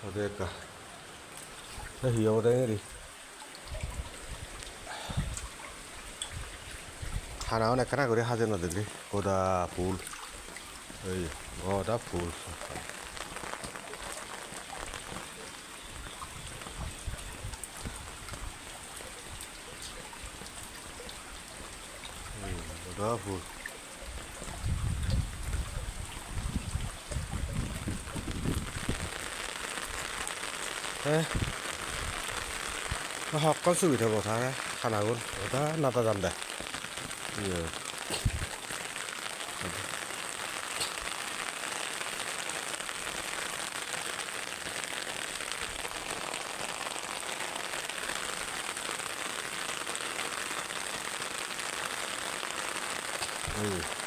어디일까? 여댕이리 하나 오네 카나 그래 하잖아 되게 고다 풀 에이 고다 풀 고다 풀 에 học con sự thì có thằng khả năng ta nata dần đấy ừ ừ